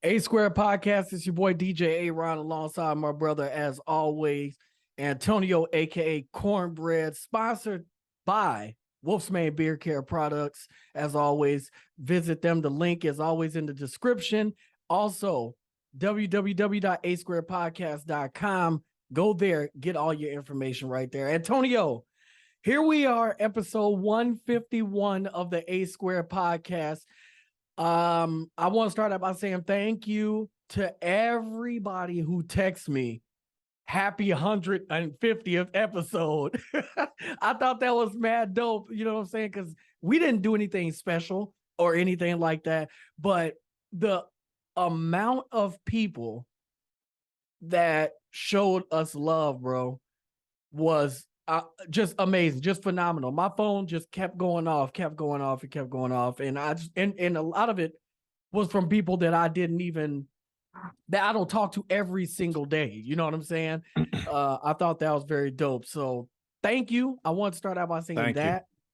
A Square Podcast. It's your boy DJ Aaron alongside my brother, as always, Antonio, aka Cornbread, sponsored by Wolfsman Beer Care Products. As always, visit them. The link is always in the description. Also, www.asquarepodcast.com. Go there, get all your information right there. Antonio, here we are, episode 151 of the A Square Podcast. I want to start out by saying thank you to everybody who texts me happy 150th episode. I thought that was mad dope, you know what I'm saying? Because we didn't do anything special or anything like that, but the amount of people that showed us love, bro, was just amazing, just phenomenal. My phone just kept going off. And a lot of it was from people that I don't talk to every single day. You know what I'm saying? I thought that was very dope. So thank you. I want to start out by saying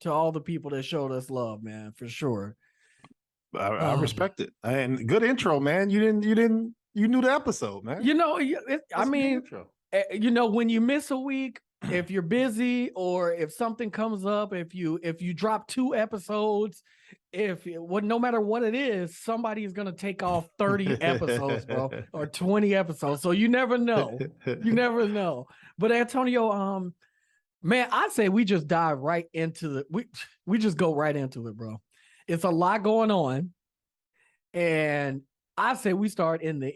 to all the people that showed us love, man, for sure. I respect it. And good intro, man. You knew the episode, man. You know, when you miss a week, if you're busy or if something comes up, if you drop 2 episodes, no matter what it is, somebody is going to take off 30 episodes, bro, or 20 episodes. So you never know. But Antonio, man, I'd say we just dive right into we just go right into it, bro. It's a lot going on. And I say we start in the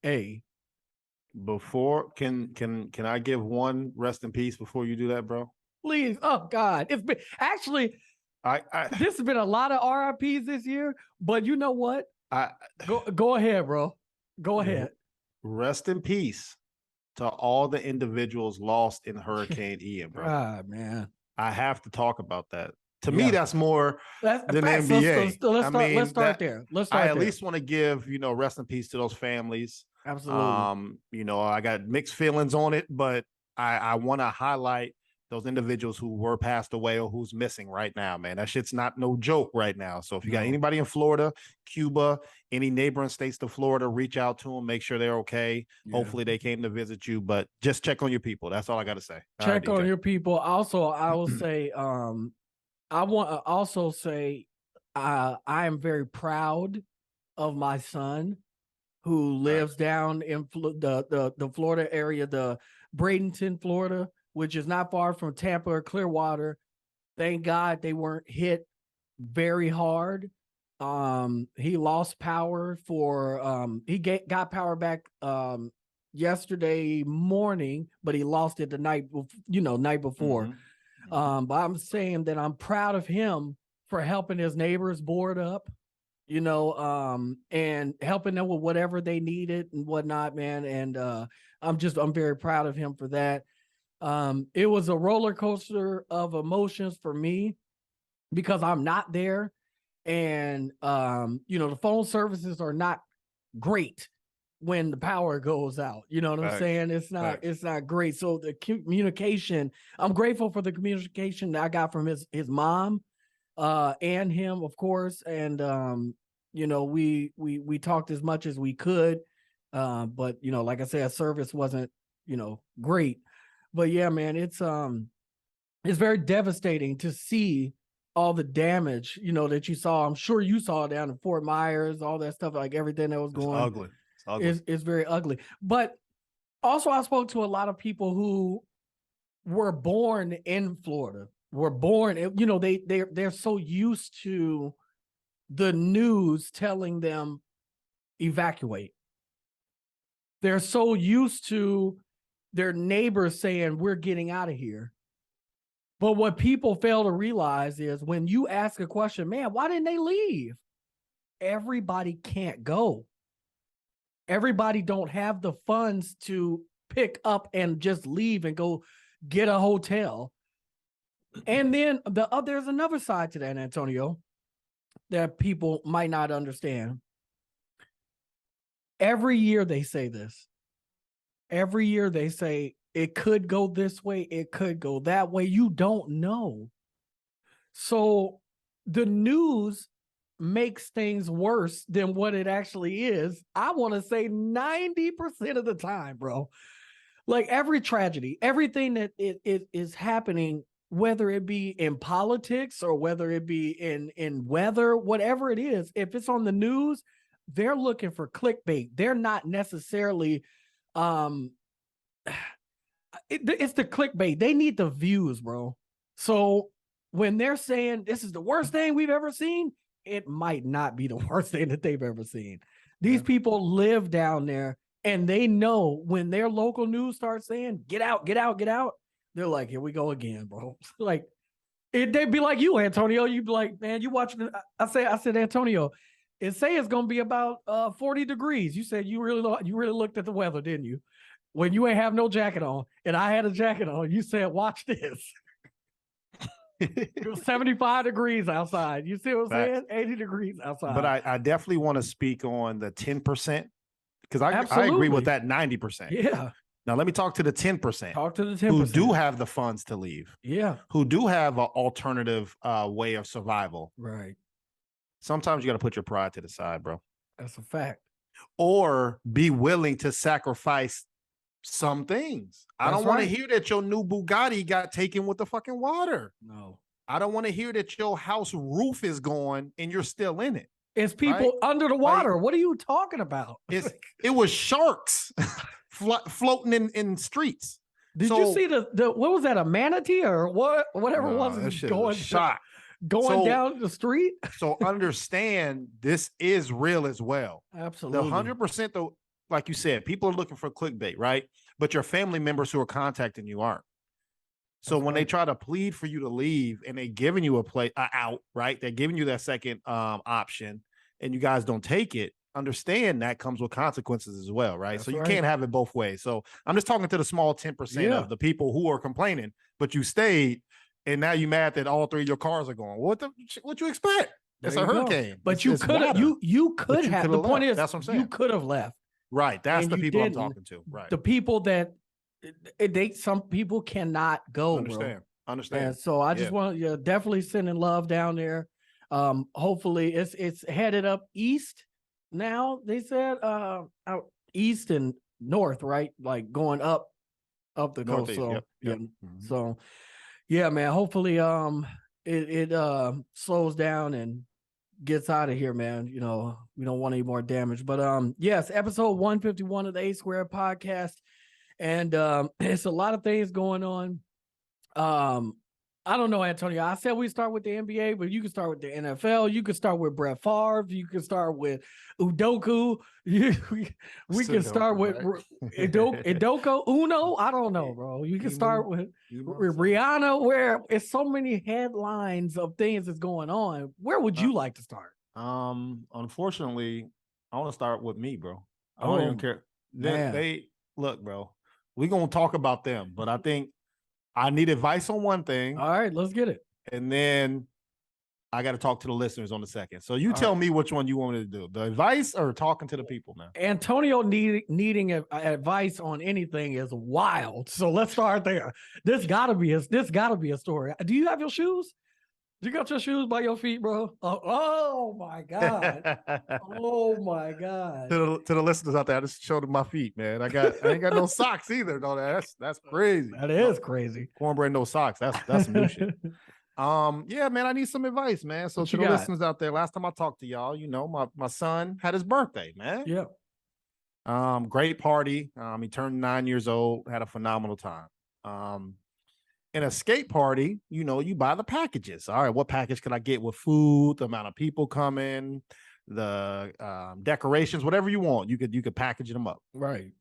NBA. Before can I give one rest in peace before you do that, bro? Please. Oh God. It's been actually this has been a lot of RIPs this year, but you know what? Go ahead, bro. Go ahead. Rest in peace to all the individuals lost in Hurricane Ian, bro. God, man. I have to talk about that. To me, that's more than NBA. Let's start there. I at least want to give, rest in peace to those families. Absolutely. I got mixed feelings on it, but I want to highlight those individuals who were passed away or who's missing right now, man. That shit's not no joke right now. So if you got anybody in Florida, Cuba, any neighboring states to Florida, reach out to them, make sure they're okay. Yeah. Hopefully they came to visit you, but just check on your people. That's all I got to say. Check on your people. Also, I will say, I want to also say, I am very proud of my son who lives down in the Florida area, the Bradenton, Florida, which is not far from Tampa or Clearwater. Thank God they weren't hit very hard. He lost power he got power back yesterday morning, but he lost it the night before. Mm-hmm. But I'm saying that I'm proud of him for helping his neighbors board up, and helping them with whatever they needed and whatnot, man. And I'm very proud of him for that. It was a roller coaster of emotions for me because I'm not there. And, the phone services are not great when the power goes out. You know what I'm saying? It's not great. So the communication, I'm grateful for the communication that I got from his mom, and him, of course. And, we talked as much as we could. But, like I said, service wasn't, great. But yeah, man, it's very devastating to see all the damage, that you saw. I'm sure you saw down in Fort Myers, all that stuff, like everything that was going on. Ugly. It's ugly. It's very ugly. But also I spoke to a lot of people who were born in Florida, they're so used to the news telling them evacuate. They're so used to their neighbors saying, we're getting out of here. But what people fail to realize is when you ask a question, man, why didn't they leave? Everybody can't go. Everybody don't have the funds to pick up and just leave and go get a hotel. And then there's another side to that, Antonio, that people might not understand. Every year they say this. Every year they say, it could go this way, it could go that way. You don't know. So the news makes things worse than what it actually is. I want to say 90% of the time, bro. Like every tragedy, everything that it is happening, whether it be in politics or whether it be in weather, whatever it is, if it's on the news, they're looking for clickbait. They're not necessarily it's the clickbait. They need the views, bro. So when they're saying this is the worst thing we've ever seen, it might not be the worst thing that they've ever seen. These people live down there, and they know when their local news starts saying, get out, get out, get out, they're like, here we go again, bro. Like, they'd be like you, Antonio. You'd be like, man, you watching? I said, Antonio, it say it's gonna be about 40 degrees. You said you really looked at the weather, didn't you? When you ain't have no jacket on, and I had a jacket on, you said, watch this. It was 75 degrees outside. You see what I'm saying? 80 degrees outside. But I definitely want to speak on the 10%, because I agree with that 90%. Yeah. Now let me talk to the 10%. Talk to the 10%. Who do have the funds to leave. Yeah. Who do have an alternative way of survival. Right. Sometimes you got to put your pride to the side, bro. That's a fact. Or be willing to sacrifice some things. I don't want to hear that your new Bugatti got taken with the fucking water. No. I don't want to hear that your house roof is gone and you're still in it. It's people under the water. Like, what are you talking about? It was sharks floating in streets. Did you see the what was that, a manatee or whatever it was going down the street? So understand, this is real as well. Absolutely. The 100% though, like you said, people are looking for clickbait, right? But your family members who are contacting you aren't. So when they try to plead for you to leave and they giving you a out, right? They're giving you that second option and you guys don't take it. Understand that comes with consequences as well, right? So you can't have it both ways. So I'm just talking to the small 10% of the people who are complaining, but you stayed and now you mad that all three of your cars are gone. What you expect? It's a hurricane. But you could have. The point is, that's what I'm saying. You could have left. Right. That's the people I'm talking to. Right. The people that some people cannot go. Understand. And so I just want to definitely sending love down there. Hopefully it's headed up east now. They said out east and north, right? Like going up the coast. So So yeah, man. Hopefully it slows down and gets out of here, man. You know, we don't want any more damage. But yes, episode 151 of the A Square podcast. And it's a lot of things going on. I don't know, Antonio. I said we start with the NBA, but you can start with the NFL. You can start with Brett Favre. You can start with Udoka. We can start with Udoka. Uno. I don't know, bro. You can start with Rihanna, where it's so many headlines of things that's going on. Where would you like to start? Unfortunately, I want to start with me, bro. I don't even care. They look, bro. We're gonna talk about them, but I think I need advice on one thing. All right, let's get it. And then I got to talk to the listeners on the second. So you tell me which one you want me to do, the advice or talking to the people, man. Antonio needing advice on anything is wild. So let's start there. This gotta be a story. Do you have your shoes? You got your shoes by your feet, bro? Oh my God. Oh my God. To the listeners out there, I just showed them my feet, man. I ain't got no socks either. No, that's crazy. That is crazy. Cornbread, no socks. That's some new shit. Yeah, man, I need some advice, man. So to the listeners out there, last time I talked to y'all, you know, my son had his birthday, man. Yeah. Great party. He turned 9 years old, had a phenomenal time. In a skate party, you know, you buy the packages. All right, what package can I get with food, the amount of people coming, the decorations, whatever you want. You could package them up. Right.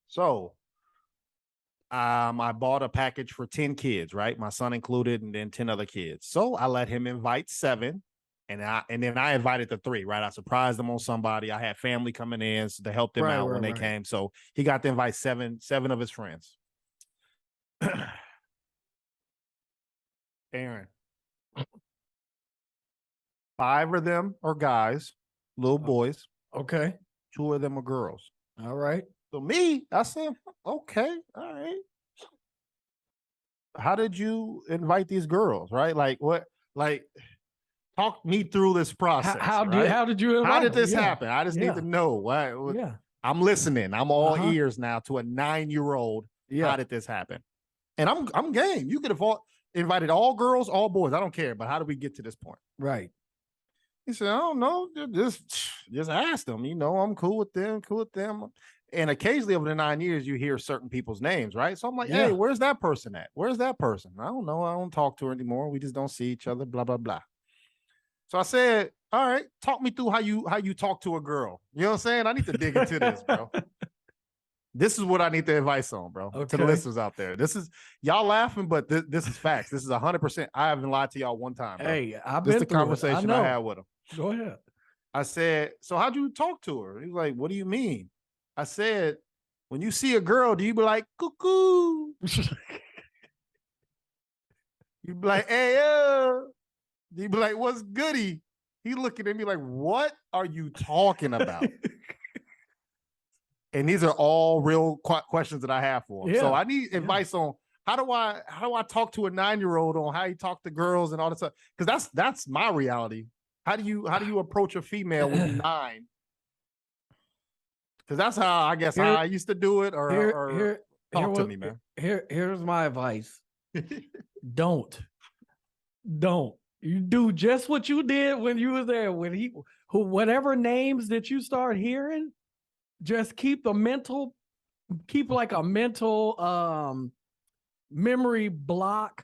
So I bought a package for 10 kids, right? My son included, and then 10 other kids. So I let him invite 7. And then I invited the 3, right? I surprised them on somebody. I had family coming in to help them out when they came. So he got to invite seven of his friends. Aaron, 5 of them are guys, little boys. Okay. 2 of them are girls. All right. So me, I said, okay, all right. How did you invite these girls, right? Like what? Like, talk me through this process. How did you invite How did him? this happen? I just need to know. What? Yeah. I'm listening. I'm all ears now to a 9-year-old. How did this happen? And I'm game. You could have invited all girls, all boys. I don't care. But how did we get to this point? Right. He said, I don't know. Just ask them. You know, I'm cool with them. Cool with them. And occasionally over the 9 years, you hear certain people's names, right? So I'm like, hey, where's that person at? Where's that person? I don't know. I don't talk to her anymore. We just don't see each other. Blah blah blah. So I said, all right, talk me through how you talk to a girl. You know what I'm saying? I need to dig into this, bro. This is what I need the advice on, bro. To the listeners out there. This is y'all laughing, but this is facts. This is 100%. I haven't lied to y'all one time, bro. Hey, I've been through the conversation I had with him. Go ahead. I said, so how'd you talk to her? He's like, what do you mean? I said, when you see a girl, do you be like, cuckoo? You be like, hey, you be like, what's goody? He looking at me like, what are you talking about? And these are all real questions that I have for him. So I need advice on how do I talk to a 9-year-old on how you talk to girls and all this stuff? Because that's my reality. How do you approach a female when you're 9? Because that's how how I used to do it. Talk to me, man. Here's my advice. Don't. You do just what you did when you was there. When whatever names that you start hearing, just keep like a mental memory block.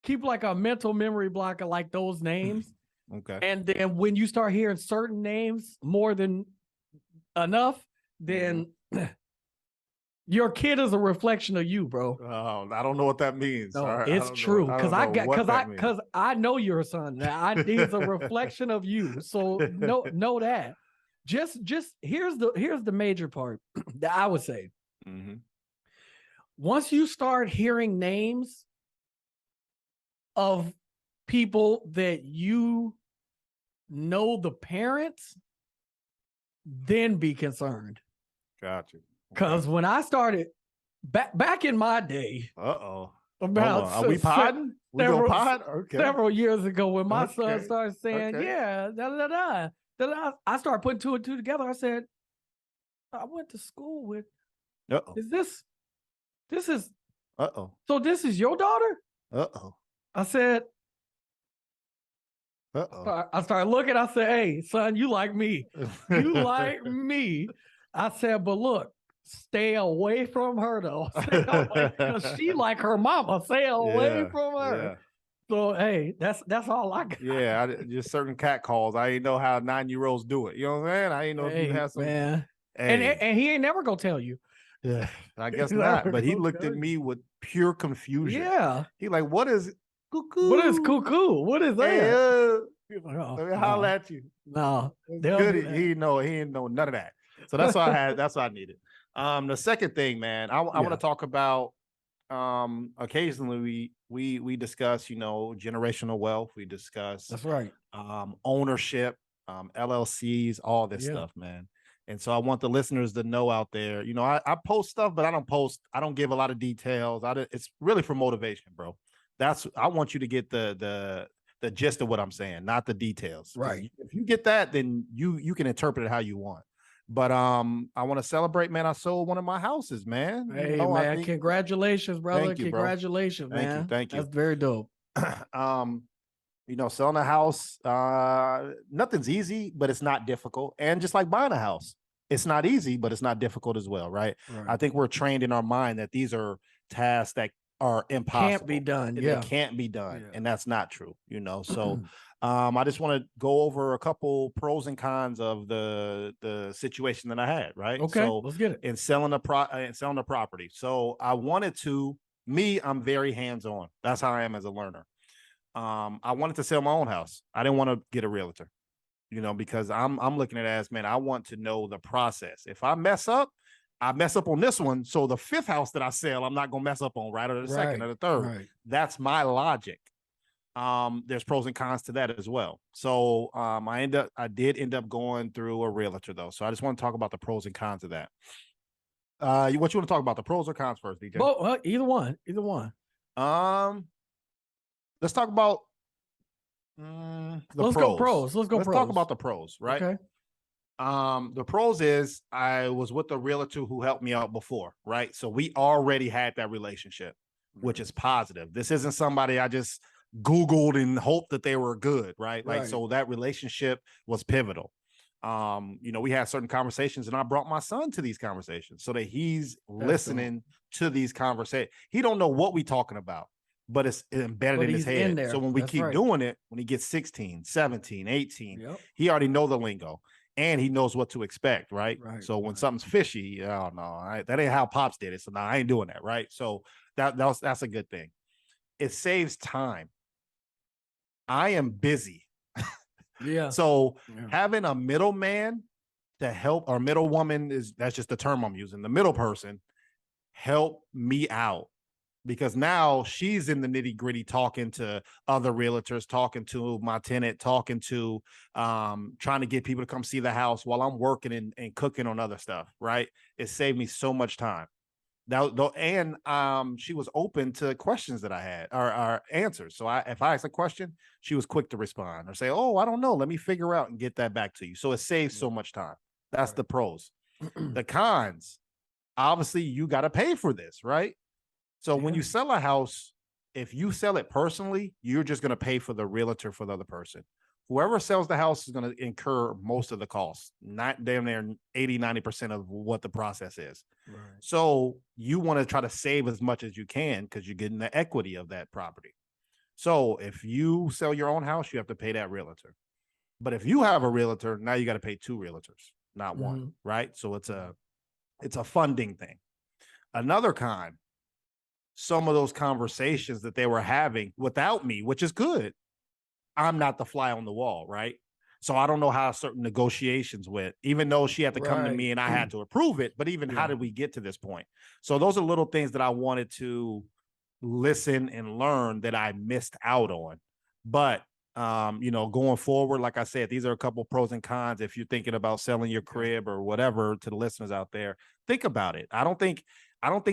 Keep like a mental memory block of like those names. Okay. And then when you start hearing certain names more than enough, then your kid is a reflection of you, bro. Oh, I don't know what that means. No, it's true. Because I know your son. He's a reflection of you. So know that. Just here's the major part that I would say. Mm-hmm. Once you start hearing names of people that you know the parents, then be concerned. Gotcha. Because when I started back in my day, about are we podding? We go pod? Okay. Several years ago, when my son started saying, I started putting 2 and 2 together. I said, I went to school with. Is this is. So this is your daughter? I said. I started looking. I said, hey, son, you like me. You like me. I said, but look, stay away from her, though. Because she like her mama. Stay away from her. Yeah. So, hey, that's all I got. Yeah, just certain cat calls. I didn't know how 9-year-olds do it. You know what I'm saying? I didn't know if you had some. Man. Hey. And he ain't never going to tell you. Yeah, I guess not. But he looked at me with pure confusion. Yeah. He like, what is cuckoo? What is cuckoo? What is that? Hey, let me holler at you. No. Good. He didn't know none of that. So that's what I had. That's what I needed. The second thing, man, I want to talk about. Occasionally we discuss, generational wealth. We discuss that's right. Ownership, LLCs, all this stuff, man. And so I want the listeners to know out there, I post stuff, but I don't give a lot of details. It's really for motivation, bro. I want you to get the gist of what I'm saying, not the details. Right. If you get that, then you can interpret it how you want. But I want to celebrate, man. I sold one of my houses, man. Hey, man, congratulations, brother. Thank you, congratulations, bro. man. Thank you. That's very dope. Selling a house, nothing's easy, but it's not difficult. And just like buying a house, it's not easy, but it's not difficult as well, right? I think we're trained in our mind that these are tasks that are impossible. Can't be done. They can't be done. And that's not true, So I just want to go over a couple pros and cons of the situation that I had, right? Okay, so let's get it. In selling the property. So I wanted to, I'm very hands-on. That's how I am as a learner. I wanted to sell my own house. I didn't want to get a realtor, because I'm looking at it as, man, I want to know the process. If I mess up on this one. So the 5th house that I sell, I'm not going to mess up on, right? Or the 2nd or the 3rd. Right. That's my logic. There's pros and cons to that as well. So I did end up going through a realtor though. So I just want to talk about the pros and cons of that. What you want to talk about, the pros or cons first, DJ? Well, either one. Let's talk about Let's go pros. Let's talk about the pros, right? Okay. The pros is I was with a realtor who helped me out before, right? So we already had that relationship, which is positive. This isn't somebody I just Googled and hoped that they were good, right? Like, so that relationship was pivotal. We had certain conversations and I brought my son to these conversations so that he's listening to these conversations. He don't know what we talking about, but it's embedded in his head. So when we keep doing it, when he gets 16, 17, 18, he already know the lingo and he knows what to expect, right? So when something's fishy, oh no, that ain't how Pops did it. So now I ain't doing that, right? So that's a good thing. It saves time. I am busy. So having a middleman to help, or middle woman that's just the term I'm using, the middle person, help me out. Because now she's in the nitty gritty talking to other realtors, talking to my tenant, talking to trying to get people to come see the house while I'm working and cooking on other stuff, right? It saved me so much time. And she was open to questions that I had or answers. So if I asked a question, she was quick to respond or say, oh, I don't know. Let me figure out and get that back to you. So it saves so much time. That's the pros. The cons, obviously, you got to pay for this, right? So when you sell a house, if you sell it personally, you're just going to pay for the realtor for the other person. Whoever sells the house is going to incur most of the costs, not damn near 80, 90% of what the process is. So you want to try to save as much as you can because you're getting the equity of that property. So if you sell your own house, you have to pay that realtor. But if you have a realtor, now you got to pay 2 realtors, not one, right? So it's a funding thing. Another con, some of those conversations that they were having without me, which is good. I'm not the fly on the wall, right? So I don't know how certain negotiations went, even though she had to come to me and I had to approve it. But even how did we get to this point? So those are little things that I wanted to listen and learn that I missed out on. But going forward, like I said, these are a couple pros and cons. If you're thinking about selling your crib or whatever, to the listeners out there, think about it. I don't think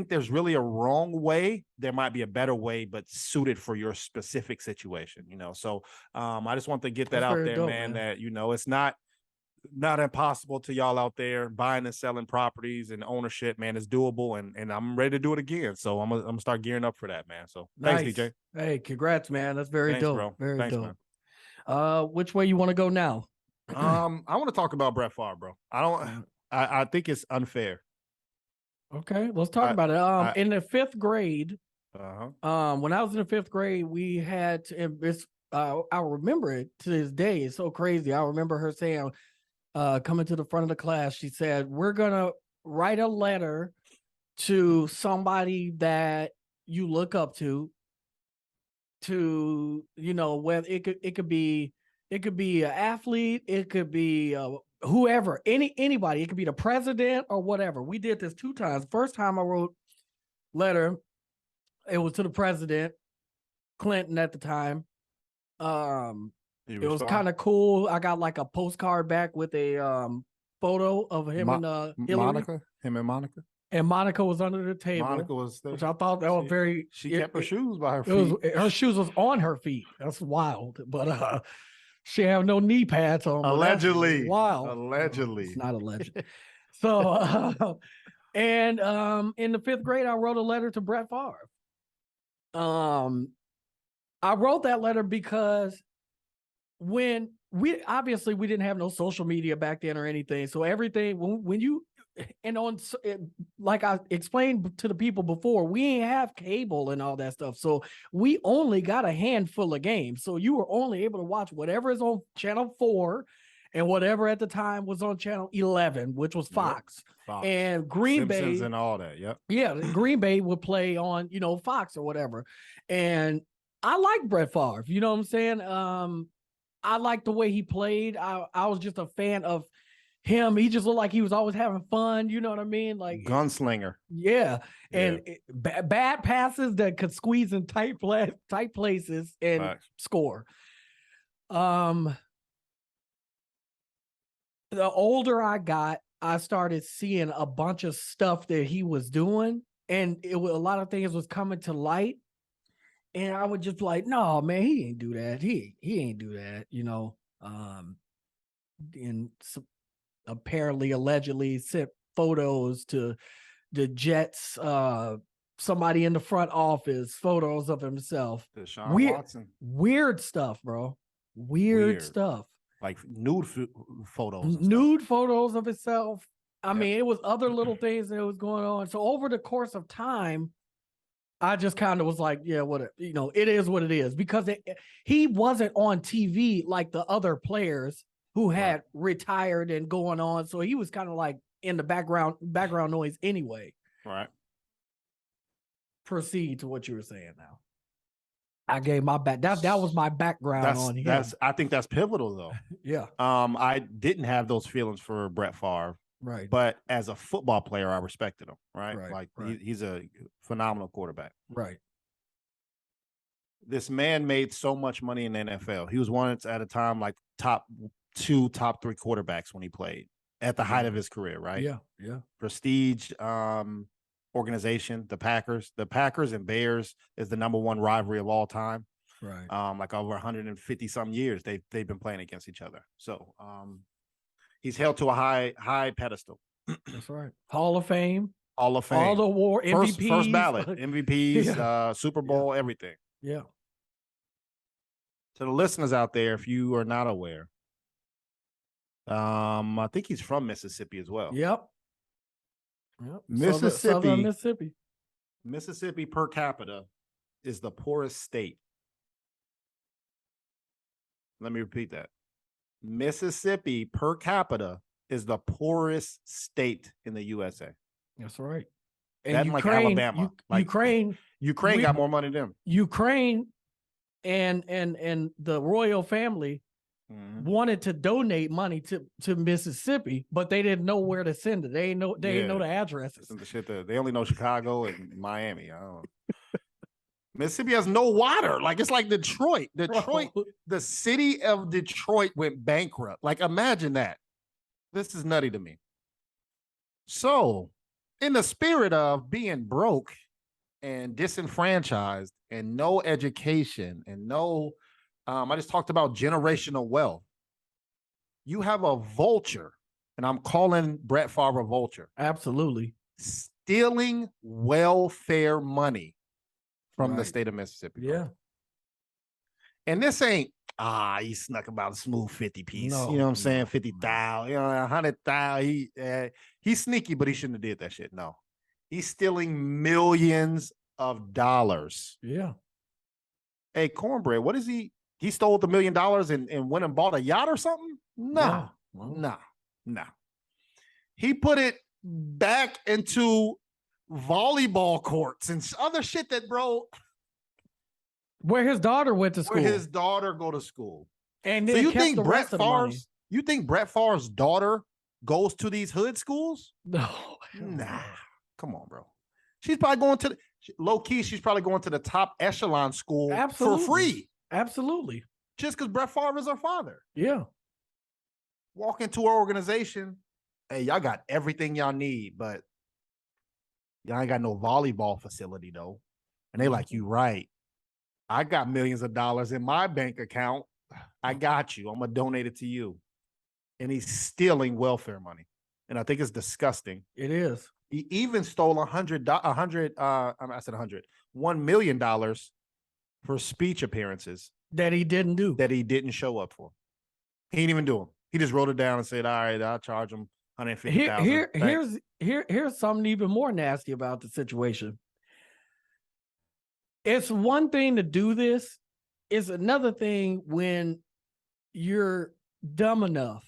there's really a wrong way. There might be a better way, but suited for your specific situation, So I just want to get that out there, dope, man, that, it's not impossible to y'all out there buying and selling properties and ownership, man. It's doable, and I'm ready to do it again. So I'm gonna start gearing up for that, man. So thanks, DJ. Hey, congrats, man. That's very dope. Bro. Very thanks, dope. Man. Which way you want to go now? I want to talk about Brett Favre, bro. I think it's unfair. Okay, let's talk about it. In the 5th grade, when I was in the 5th grade, we had I remember it to this day. It's so crazy. I remember her saying, coming to the front of the class, she said, "We're gonna write a letter to somebody that you look up to whether it could be an athlete, it could be whoever, anybody, it could be the president or whatever." We did this 2 times. First time I wrote letter, it was to the president, Clinton at the time. It was kind of cool. I got like a postcard back with a photo of him and Hillary. Monica. And Monica was under the table. Monica was there. Which I thought that was very. She kept her shoes by her feet. Her shoes was on her feet. That's wild. But she had no knee pads on. Allegedly. Wow. Allegedly. It's not alleged. So, and in the 5th grade, I wrote a letter to Brett Favre. I wrote that letter because when we didn't have no social media back then or anything. So everything, when you, and like I explained to the people before, we ain't have cable and all that stuff. So we only got a handful of games. So you were only able to watch whatever is on channel 4 and whatever at the time was on channel 11, which was Fox. Fox. And Green Simpsons Bay and all that. Yep. Yeah. Green Bay would play on, Fox or whatever. And I like Brett Favre, you know what I'm saying? I liked the way he played. I was just a fan of him. He just looked like he was always having fun. You know what I mean? Like gunslinger. Yeah. And bad passes that could squeeze in tight places and score. The older I got, I started seeing a bunch of stuff that he was doing, and a lot of things was coming to light. And I would just be like, no, man, he ain't do that. He ain't do that, you know. And apparently, allegedly sent photos to the Jets, somebody in the front office, photos of himself. Deshaun Watson. Weird stuff, bro. Weird stuff. Like nude photos. Nude photos of himself. I mean, it was other little things that was going on. So over the course of time, I just kind of was like, yeah, what, you know, it is what it is, because he wasn't on TV like the other players who had retired and going on. So he was kind of like in the background noise anyway. Right. Proceed to what you were saying now. I gave my back. That was my background on him. I think that's pivotal though. Yeah. I didn't have those feelings for Brett Favre. Right. But as a football player, I respected him. Right. Right. He's a phenomenal quarterback. Right. This man made so much money in the NFL. He was once at a time like top 2, top 3 quarterbacks when he played at the height of his career. Right. Yeah. Yeah. Prestige organization, the Packers. The Packers and Bears is the #1 rivalry of all time. Right. Like over 150 some years they've been playing against each other. So he's held to a high pedestal. That's right. Hall of Fame. All the war MVPs. First ballot MVPs, Super Bowl, everything. Yeah. To the listeners out there, if you are not aware, I think he's from Mississippi as well. Yep. Mississippi. Mississippi per capita is the poorest state. Let me repeat that. Mississippi per capita is the poorest state in the USA. That's right. And that Ukraine, like Alabama. Ukraine got more money than them. Ukraine and the royal family wanted to donate money to Mississippi, but they didn't know where to send it. They didn't know the addresses. The shit they only know Chicago and Miami. I don't know. Mississippi has no water. Like it's like Detroit. The city of Detroit went bankrupt. Like imagine that. This is nutty to me. So, in the spirit of being broke and disenfranchised and no education and no, I just talked about generational wealth. You have a vulture, and I'm calling Brett Favre a vulture. Absolutely. Stealing welfare money from the state of Mississippi. Yeah. And this ain't, he snuck about a smooth 50 piece. No, you know what I'm saying? 50,000, 100,000. He's sneaky, but he shouldn't have did that shit. No. He's stealing millions of dollars. Yeah. Hey, Cornbread, what is he? He stole the $1 million and went and bought a yacht or something? No. No. He put it back into volleyball courts and other shit that, bro. Where his daughter went to school. Where his daughter go to school. And then so you think Brett Favre's daughter goes to these hood schools? No. Nah. Come on, bro. She's probably going to low key. She's probably going to the top echelon school for free. Absolutely. Just because Brett Favre is her father. Yeah. Walk into our organization. Hey, y'all got everything y'all need, but y'all ain't got no volleyball facility though. And they like, you right. I got millions of dollars in my bank account. I got you. I'm going to donate it to you. And he's stealing welfare money. And I think it's disgusting. It is. He even stole $1 million for speech appearances. That he didn't do. That he didn't show up for. He didn't even do them. He just wrote it down and said, all right, I'll charge him $150,000. Here's something even more nasty about the situation. It's one thing to do this. It's another thing when you're dumb enough,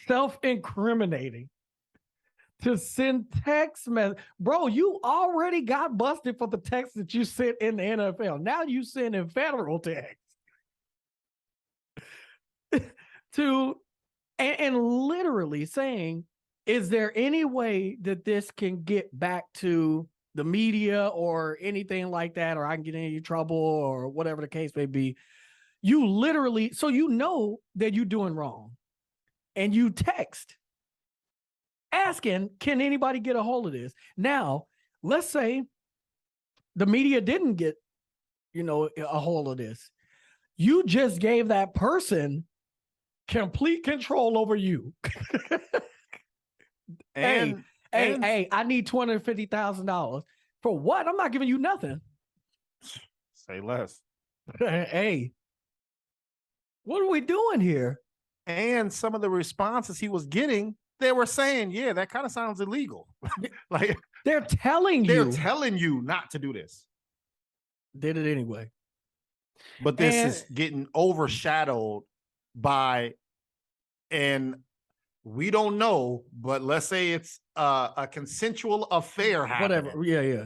self-incriminating, to send text message. Bro, you already got busted for the text that you sent in the NFL. Now you send in federal text and literally saying, is there any way that this can get back to the media or anything like that, or I can get in any trouble or whatever the case may be? You literally, so you know that you're doing wrong, and you text asking, can anybody get a hold of this? Now, let's say The media didn't get, a hold of this. You just gave that person complete control over you. And hey, I need $250,000 for what? I'm not giving you nothing. Say less. Hey, what are we doing here? And some of the responses he was getting, they were saying, yeah, that kind of sounds illegal. Like they're telling you not to do this. Did it anyway. But this is getting overshadowed by, and we don't know, but let's say it's a consensual affair happening. Whatever. Yeah.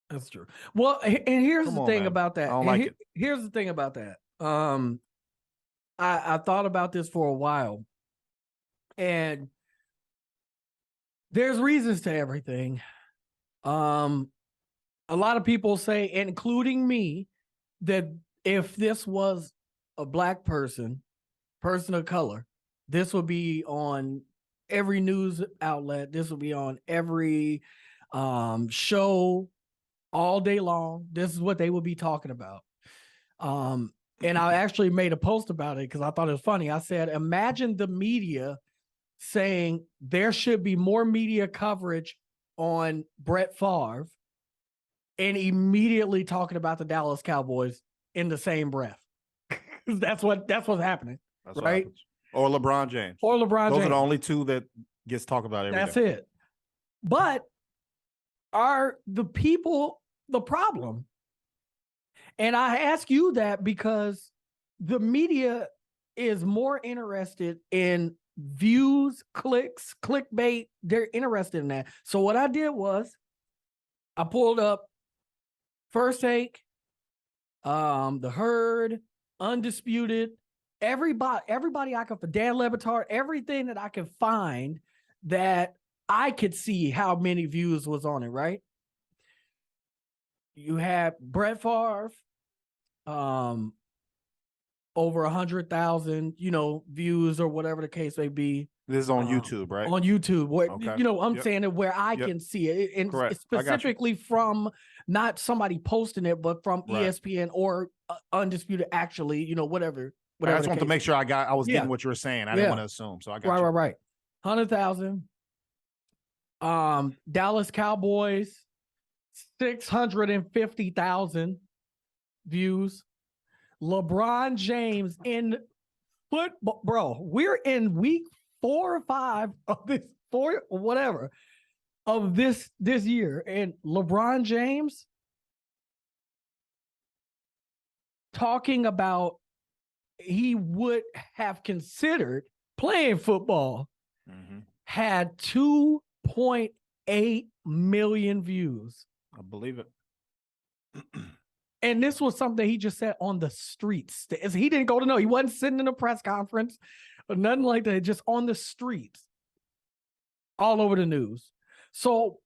That's true. Well, and here's the thing about that. I don't like it. Here's the thing about that. I thought about this for a while, and there's reasons to everything. A lot of people say, including me, that if this was a Black person of color, this would be on every news outlet. This would be on every show all day long. This is what they would be talking about. And I actually made a post about it because I thought it was funny. I said, imagine the media saying there should be more media coverage on Brett Favre and immediately talking about the Dallas Cowboys in the same breath. That's what's happening. That's right? Or LeBron James. Those are the only two that gets talked about every day. That's it. But are the people the problem? And I ask you that because the media is more interested in views, clicks, clickbait. They're interested in that. So what I did was I pulled up First Take, The Herd, Undisputed, everybody I could, Dan Le Batard, everything that I could find that I could see how many views was on it, right? You had Brett Favre, over 100,000, views or whatever the case may be. This is on YouTube, right? On YouTube, where I'm saying it where I can see it, and specifically from not somebody posting it, but from ESPN or Undisputed. Actually, whatever. I just want to make sure I was getting what you were saying. I didn't want to assume, so I got you. Right. 100,000. Dallas Cowboys, 650,000 views. LeBron James in football, bro. We're in week 4 or 5 of this this year, and LeBron James talking about he would have considered playing football, had 2.8 million views. I believe it. And this was something he just said on the streets. He didn't go to know. He wasn't sitting in a press conference or nothing like that. Just on the streets, all over the news. So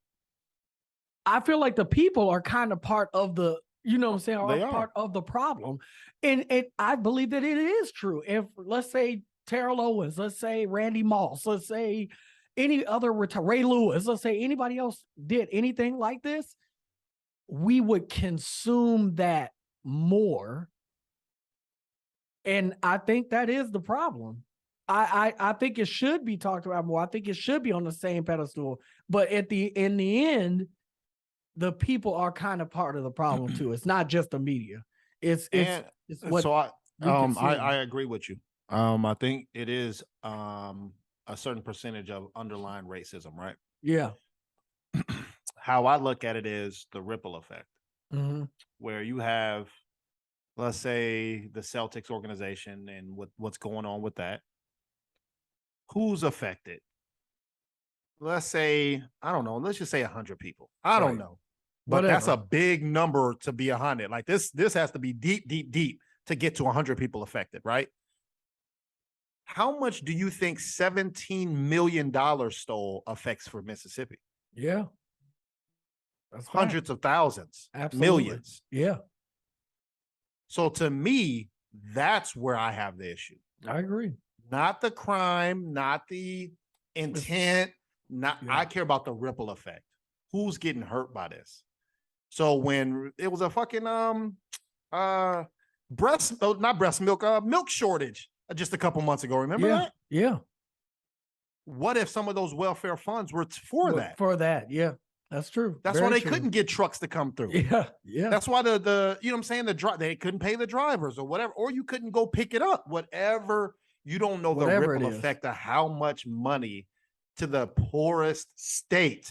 I feel like the people are kind of part of the, part of the problem. And I believe that it is true. If, let's say, Terrell Owens, let's say Randy Moss, let's say any other Ray Lewis, let's say anybody else did anything like this, we would consume that more. And I think that is the problem. I think it should be talked about more. I think it should be on the same pedestal. But in the end, the people are kind of part of the problem too. It's not just the media. It's what. So I agree with you. I think it is a certain percentage of underlying racism, right? Yeah. How I look at it is the ripple effect, where you have, let's say, the Celtics organization and what's going on with that. Who's affected? Let's say, I don't know. Let's just say 100 people. I don't know, but that's a big number to be 100. Like this has to be deep to get to 100 people affected, right? How much do you think $17 million stole affects for Mississippi? Yeah. That's hundreds of thousands, millions. Yeah. So to me, that's where I have the issue. I agree. Not the crime, not the intent. I care about the ripple effect. Who's getting hurt by this? So when it was a fucking not breast milk, milk shortage just a couple months ago. Remember that? Yeah. What if some of those welfare funds were for that? For that, yeah. That's true. That's why they couldn't get trucks to come through. Yeah. That's why the you know what I'm saying, they couldn't pay the drivers or whatever, or you couldn't go pick it up. Whatever, you don't know the ripple effect of how much money to the poorest state.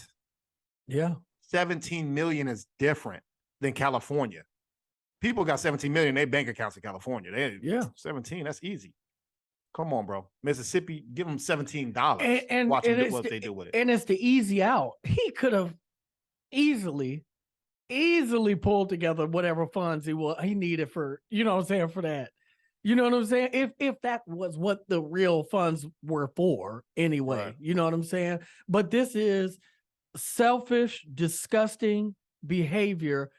Yeah. 17 million is different than California. People got 17 million in their bank accounts in California. 17, that's easy. Come on, bro. Mississippi, give them $17. And watch them what they do with it. And it's the easy out. He could have easily pulled together whatever funds he needed for, you know what I'm saying, for that. You know what I'm saying? If that was what the real funds were for anyway, right. You know what I'm saying? But this is selfish, disgusting behavior.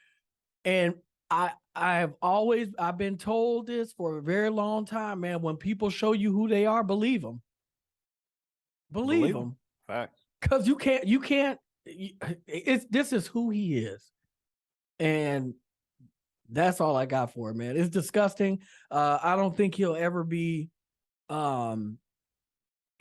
And I've been told this for a very long time, man. When people show you who they are, believe them. Believe them. Facts. Because you can't. This is who he is, and that's all I got for it, man. It's disgusting. I don't think he'll ever be.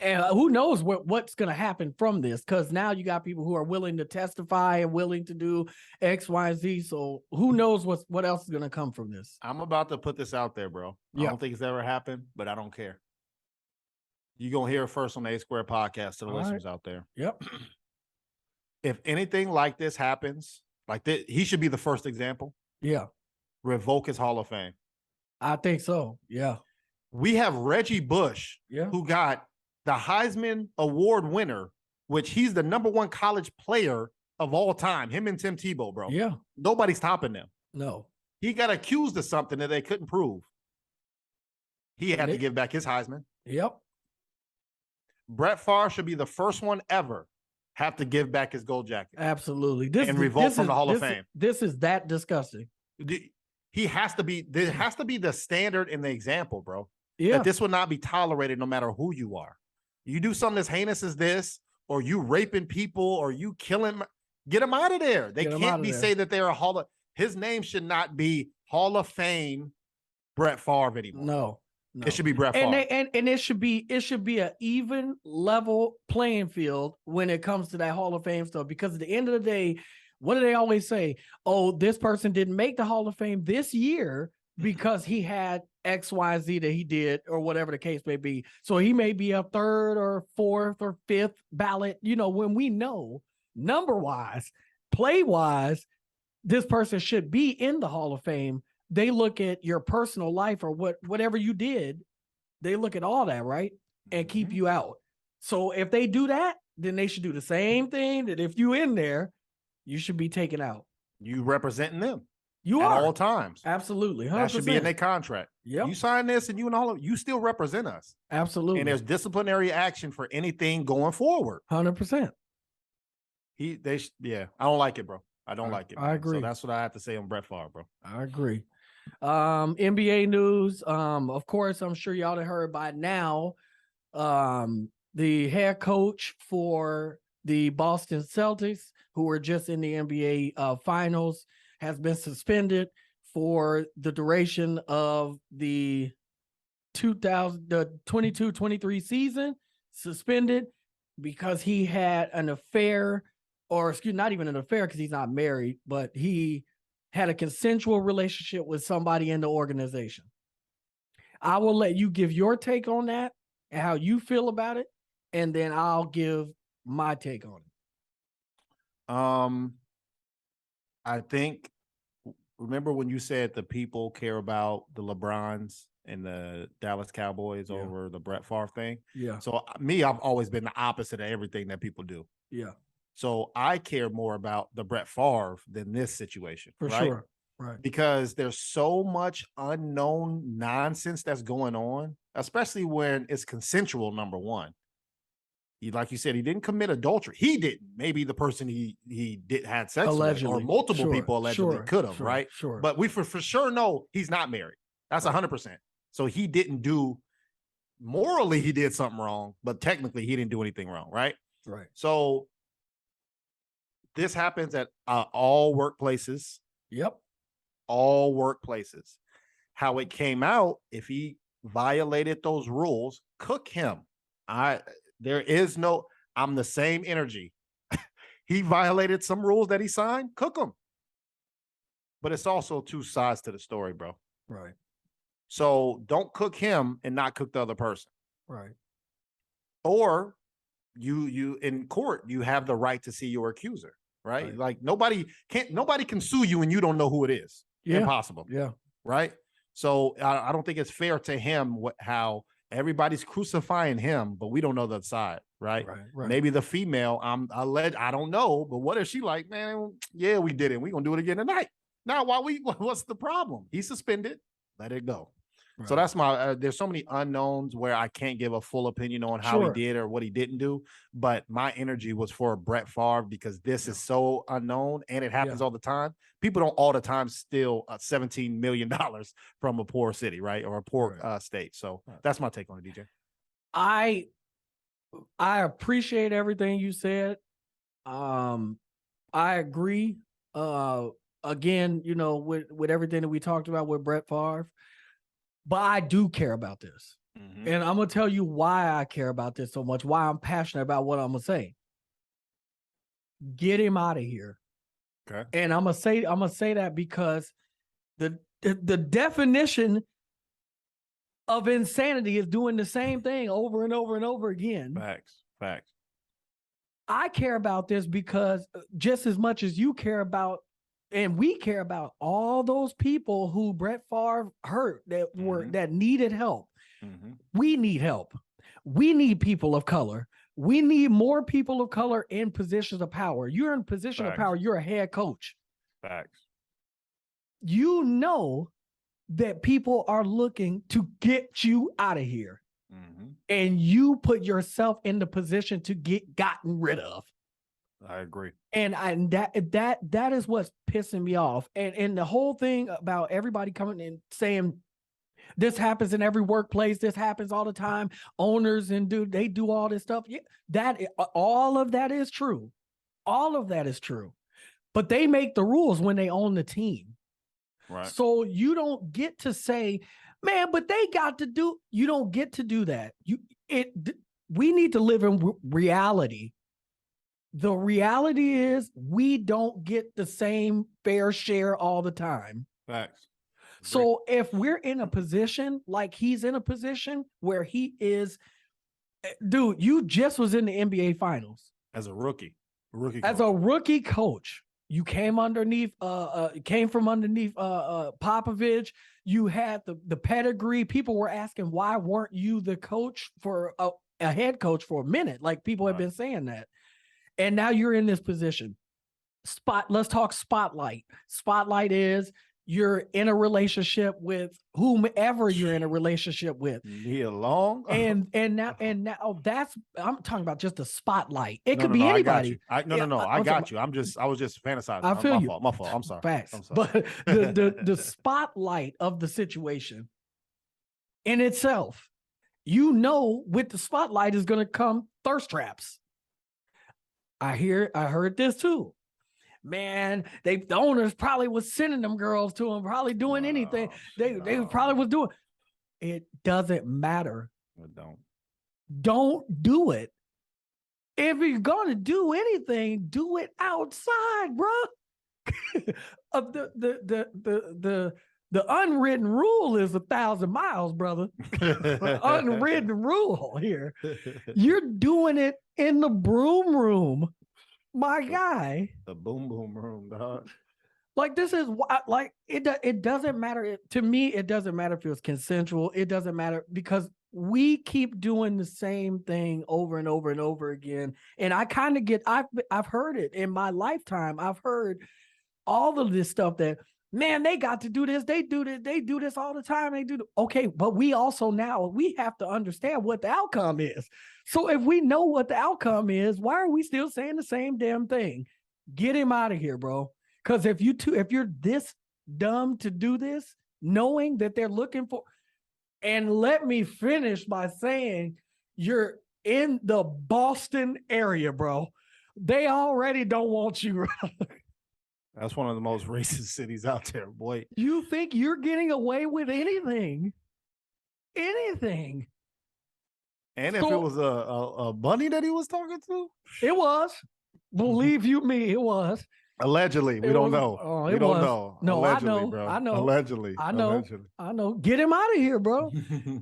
And who knows what's going to happen from this? Because now you got people who are willing to testify and willing to do X, Y, and Z. So who knows what else is going to come from this? I'm about to put this out there, bro. I don't think it's ever happened, but I don't care. You're going to hear it first on the A Square podcast to the listeners out there. Yep. If anything like this happens, like this, he should be the first example. Yeah. Revoke his Hall of Fame. I think so. Yeah. We have Reggie Bush, who got the Heisman Award winner, which he's the #1 college player of all time. Him and Tim Tebow, bro. Yeah. Nobody's topping them. No. He got accused of something that they couldn't prove. He had to give back his Heisman. Yep. Brett Favre should be the first one ever have to give back his gold jacket. Absolutely. Revolt from the Hall of Fame. This is that disgusting. He has to be, there has to be the standard and the example, bro. Yeah. That this would not be tolerated no matter who you are. You do something as heinous as this, or you raping people, or you killing, get him out of there. They can't be say that they're his name should not be Hall of Fame Brett Favre anymore. No. It should be Brett Favre. And it should be an even level playing field when it comes to that Hall of Fame stuff. Because at the end of the day, what do they always say? Oh, this person didn't make the Hall of Fame this year because he had X, Y, Z that he did, or whatever the case may be. So he may be a 3rd or 4th or 5th ballot, you know, when we know number-wise, play-wise, this person should be in the Hall of Fame. They look at your personal life or whatever you did. They look at all that, right? And keep you out. So if they do that, then they should do the same thing that if you in there, you should be taken out. You representing them. You at are. all times. Absolutely. 100%. That should be in their contract. Yep. You sign this and you still represent us. Absolutely. And there's disciplinary action for anything going forward. 100%. I don't like it, bro. I don't like it. I agree. So that's what I have to say on Brett Favre, bro. I agree. NBA news. Of course, I'm sure y'all have heard by now. The head coach for the Boston Celtics, who were just in the NBA finals, has been suspended for the duration of the 22-23 season, suspended because he had an affair, or not even an affair because he's not married, but he had a consensual relationship with somebody in the organization. I will let you give your take on that and how you feel about it, and then I'll give my take on it. I think, remember when you said the people care about the LeBrons and the Dallas Cowboys over the Brett Favre thing? Yeah. So I've always been the opposite of everything that people do. Yeah. So I care more about the Brett Favre than this situation. For sure. Right. Because there's so much unknown nonsense that's going on, especially when it's consensual, number one. Like you said, he didn't commit adultery. He didn't. Maybe the person he had sex allegedly with, or multiple people allegedly could have, right? Sure. But we for sure know he's not married. That's 100%. So he didn't do, morally he did something wrong, but technically he didn't do anything wrong, right? Right. So this happens at all workplaces. Yep. All workplaces. How it came out, if he violated those rules, cook him. There is no, I'm the same energy. He violated some rules that he signed, cook him. But it's also two sides to the story, bro. Right. So don't cook him and not cook the other person. Right. Or you in court, you have the right to see your accuser, right? Like nobody can sue you and you don't know who it is. Yeah. Impossible. Yeah. Right. So I don't think it's fair to him how everybody's crucifying him, but we don't know the side, right? Right. Maybe the female, I don't know, but what if she like, man, yeah, we did it. We're gonna do it again tonight. Now, what's the problem? He's suspended. Let it go. Right. So that's my, there's so many unknowns where I can't give a full opinion on how he did or what he didn't do. But my energy was for Brett Favre because this is so unknown and it happens all the time. People don't all the time steal $17 million from a poor city, right? Or a poor state. So that's my take on it, DJ. I appreciate everything you said. I agree. Again, you know, with everything that we talked about with Brett Favre. But I do care about this. Mm-hmm. And I'm going to tell you why I care about this so much, why I'm passionate about what I'm going to say. Get him out of here. Okay. And I'm going to say that because the definition of insanity is doing the same thing over and over and over again. Facts. I care about this because just as much as you care about, and we care about all those people who Brett Favre hurt that needed help. Mm-hmm. We need help. We need people of color. We need more people of color in positions of power. You're in a position of power. You're a head coach. Facts. You know that people are looking to get you out of here. Mm-hmm. And you put yourself in the position to get gotten rid of. I agree. And that is what's pissing me off. And the whole thing about everybody coming and saying this happens in every workplace, this happens all the time. Owners they do all this stuff. Yeah, all of that is true. All of that is true. But they make the rules when they own the team. Right. So you don't get to say, man, but they got to do. You don't get to do that. We need to live in reality. The reality is we don't get the same fair share all the time. Facts. So if we're in a position like he's in a position where he is, dude, you just was in the NBA finals. As a rookie coach. As a rookie coach, you came from underneath Popovich. You had the pedigree. People were asking, why weren't you the coach for a head coach for a minute? Like people have been saying that. And now you're in this position. Let's talk spotlight. Spotlight is you're in a relationship with whomever you're in a relationship with. Nia Long. And now that's, I'm talking about just the spotlight. It could be anybody. I got you. I was just fantasizing. I feel My fault. I'm sorry. Facts. I'm sorry. But the spotlight of the situation in itself, with the spotlight is going to come thirst traps. I heard this too. Man, the owners probably was sending them girls to him, probably doing anything. They probably was doing. It doesn't matter. Don't do it. If you're gonna do anything, do it outside, bro. The unwritten rule is 1,000 miles, brother. Unwritten rule here. You're doing it in the broom room, my guy. The boom room, dog. Like this is like it doesn't matter to me. It doesn't matter if it was consensual. It doesn't matter because we keep doing the same thing over and over and over again. And I kind of I've heard it in my lifetime. I've heard all of this stuff that, man, they got to do this. They do this. They do this all the time. Okay, but we also we have to understand what the outcome is. So if we know what the outcome is, why are we still saying the same damn thing? Get him out of here, bro. Because if you're this dumb to do this, knowing that they're looking for, and let me finish by saying you're in the Boston area, bro. They already don't want you. That's one of the most racist cities out there, boy. You think you're getting away with anything? Anything? And if it was a bunny that he was talking to, it was. Believe you me, it was. Allegedly, we don't know. We don't know. No, allegedly, I know. bro. I know. Allegedly. I know. Allegedly. I know. Get him out of here, bro.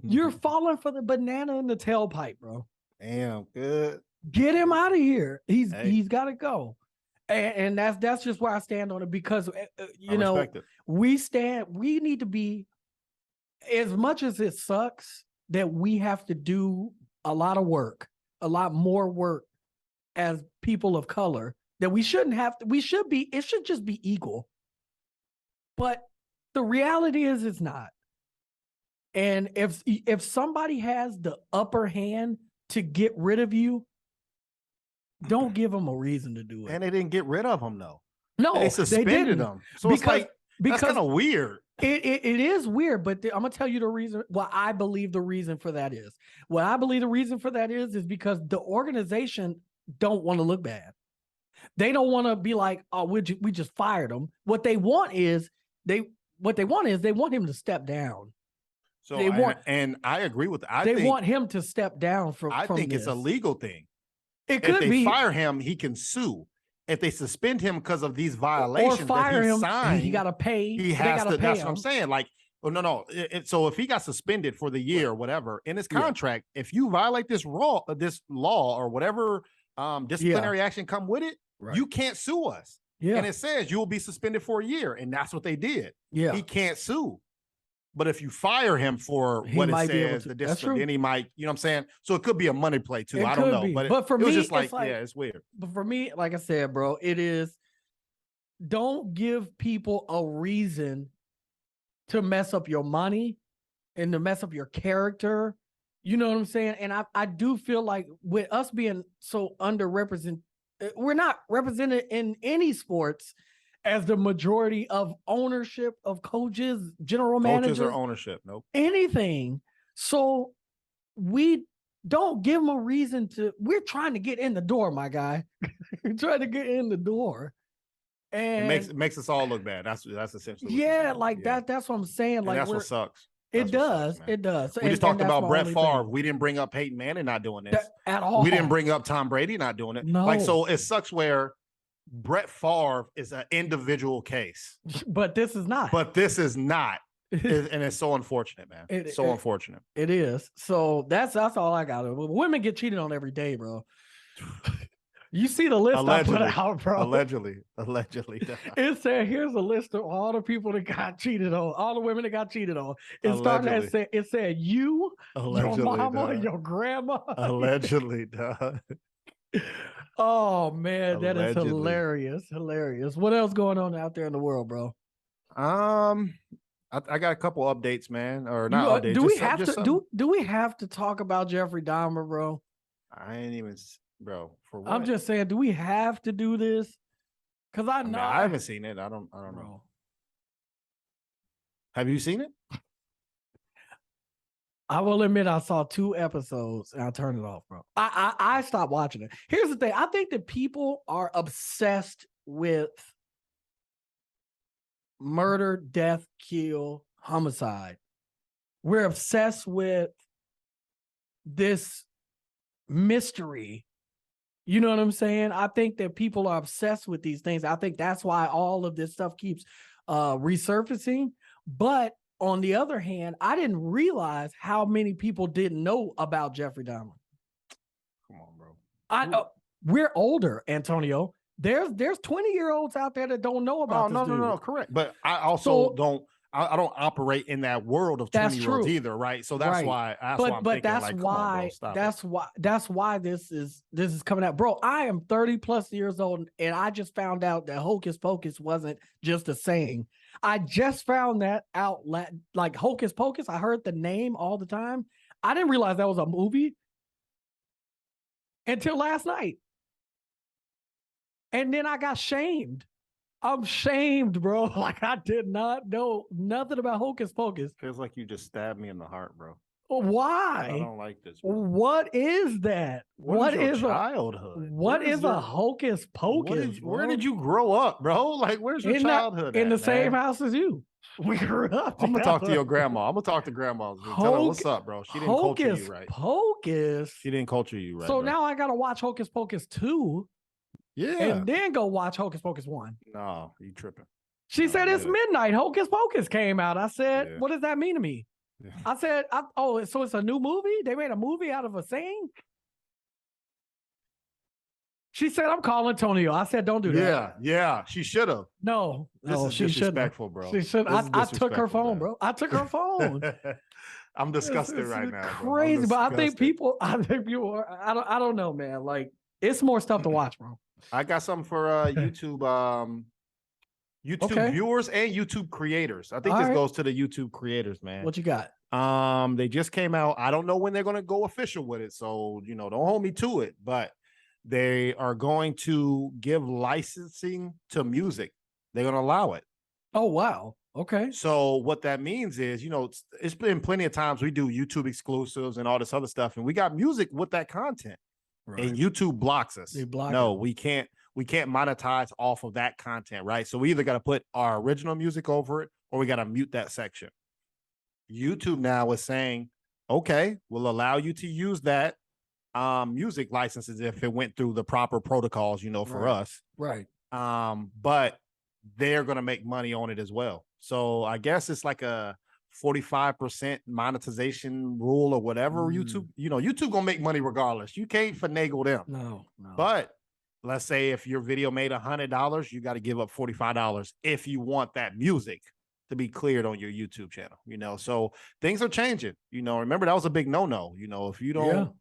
You're falling for the banana in the tailpipe, bro. Damn, good. Get him out of here. He's got to go. And that's just where I stand on it, because you know, we need to be, as much as it sucks that we have to do a lot of work, a lot more work as people of color, that we shouldn't have to, it should just be equal. But the reality is it's not. And if somebody has the upper hand to get rid of you, don't give them a reason to do it. And they didn't get rid of him, though. No, they suspended him. So because that's kind of weird. It is weird, but I'm gonna tell you the reason. What I believe the reason for that is. What I believe the reason for that is because the organization don't want to look bad. They don't want to be like, oh, we just fired him. What they want is they want him to step down. So and I agree with that. They want him to step down from. I think it's a legal thing. It could be. If they fire him, he can sue. If they suspend him because of these violations or fire that he him, signed, he got to pay. He has to. That's what I'm saying. Like, oh no. So if he got suspended for the year or whatever in his contract, if you violate this law or whatever disciplinary action come with it, you can't sue us. Yeah. And it says you will be suspended for a year, and that's what they did. Yeah. He can't sue. But if you fire him for what it says, the discipline, then he might, you know what I'm saying? So it could be a money play too. I don't know. But for me, it was just like, yeah, it's weird. But for me, like I said, bro, it is, don't give people a reason to mess up your money and to mess up your character. You know what I'm saying? And I do feel like with us being so underrepresented, we're not represented in any sports as the majority of ownership of coaches, general managers. Coaches or ownership, nope. Anything. So we don't give them a reason to, we're trying to get in the door, my guy. We're trying to get in the door. And it makes us all look bad. That's essentially what that's what I'm saying. And like that's what sucks. It does. It does. We just talked about Brett Favre. We didn't bring up Peyton Manning not doing this at all. We didn't bring up Tom Brady not doing it. No. Like, so it sucks where Brett Favre is an individual case. But this is not. And it's so unfortunate, man. Unfortunate. It is. So that's all I got. Women get cheated on every day, bro. You see the list I put out, bro. Allegedly. It said, here's a list of all the people that got cheated on, all the women that got cheated on. It said you, your mama, your grandma. Allegedly, dog. Oh man, that is hilarious. What else going on out there in the world, bro? I got a couple updates, man. Or not updates. Do we have to talk about Jeffrey Dahmer, bro? I ain't even, bro. For what? I'm just saying, do we have to do this? Because I know I haven't seen it. I don't know. Have you seen it? I will admit I saw 2 episodes and I turned it off, bro. I stopped watching it. Here's the thing. I think that people are obsessed with murder, death, kill, homicide. We're obsessed with this mystery. You know what I'm saying? I think that people are obsessed with these things. I think that's why all of this stuff keeps resurfacing. But on the other hand, I didn't realize how many people didn't know about Jeffrey Dahmer. Come on, bro. We're older, Antonio. There's 20-year-olds out there that don't know about this dude. No, correct. But I also don't operate in that world of 20-year-olds either, right? So that's why. That's why this is coming out, bro. I am 30 plus years old, and I just found out that Hocus Pocus wasn't just a saying. I just found that out, like Hocus Pocus. I heard the name all the time. I didn't realize that was a movie until last night. And then I got shamed. I'm shamed, bro. Like, I did not know nothing about Hocus Pocus. Feels like you just stabbed me in the heart, bro. I Why? don't like this. Bro. What is that? What is your childhood? What is a hocus pocus? Where did you grow up, bro? Like, where's your childhood in the same man? house as you? We grew up. I'm gonna talk to your grandma. I'm gonna talk to grandma and tell her what's up, bro. She didn't culture you right. Pocus. She didn't culture you right. So bro. now I gotta watch Hocus Pocus 2. Yeah. And then go watch Hocus Pocus 1. No, you tripping. She said it's midnight. Hocus Pocus came out. I said, Yeah. what does that mean to me? Yeah. I said, oh, so it's a new movie? They made a movie out of a saying? She said, I'm calling Tonio. I said, don't do that. Yeah. She should have. No, this is disrespectful, bro. She should. I took her phone, bro. I took her phone. I'm disgusted right now. Crazy, but I think people are. I don't know, man. Like, it's more stuff to watch, bro. I got something for YouTube. YouTube viewers and YouTube creators. I think this goes to the YouTube creators, man. What you got? They just came out. I don't know when they're gonna go official with it, so don't hold me to it. But they are going to give licensing to music. They're gonna allow it. Oh wow. Okay. So what that means is, it's been plenty of times we do YouTube exclusives and all this other stuff, and we got music with that content, and YouTube blocks us. We can't monetize off of that content, right? So we either got to put our original music over it, or we got to mute that section. YouTube now is saying, okay, we'll allow you to use that music licenses if it went through the proper protocols, for us. Right. But they're going to make money on it as well. So I guess it's like a 45% monetization rule or whatever. YouTube, YouTube gonna make money regardless. You can't finagle them. No. But let's say if your video made $100, you got to give up $45 if you want that music to be cleared on your YouTube channel. So things are changing. Remember that was a big no-no. If you don't,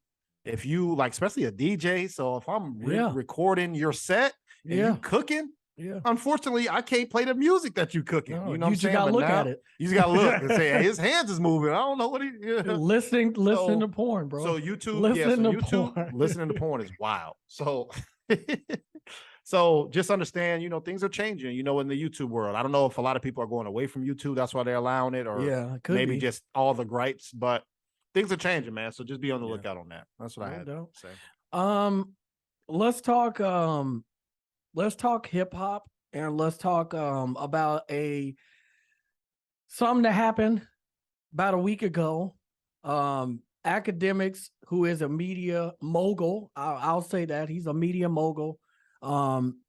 if you like, especially a DJ. So if I'm recording your set and you cooking. Yeah. Unfortunately, I can't play the music that you cooking. No, you know what I'm saying? You gotta look at it. You just gotta look and say, hey, his hands is moving. I don't know what he. Listening to porn, bro. So YouTube, listening to porn is wild. So, so just understand, things are changing. In the YouTube world, I don't know if a lot of people are going away from YouTube. That's why they're allowing it, or maybe just all the gripes. But things are changing, man. So just be on the lookout on that. That's what I had to say. Let's talk. Let's talk hip hop, and let's talk about something that happened about a week ago. Akademiks, who is a media mogul, I'll say that he's a media mogul.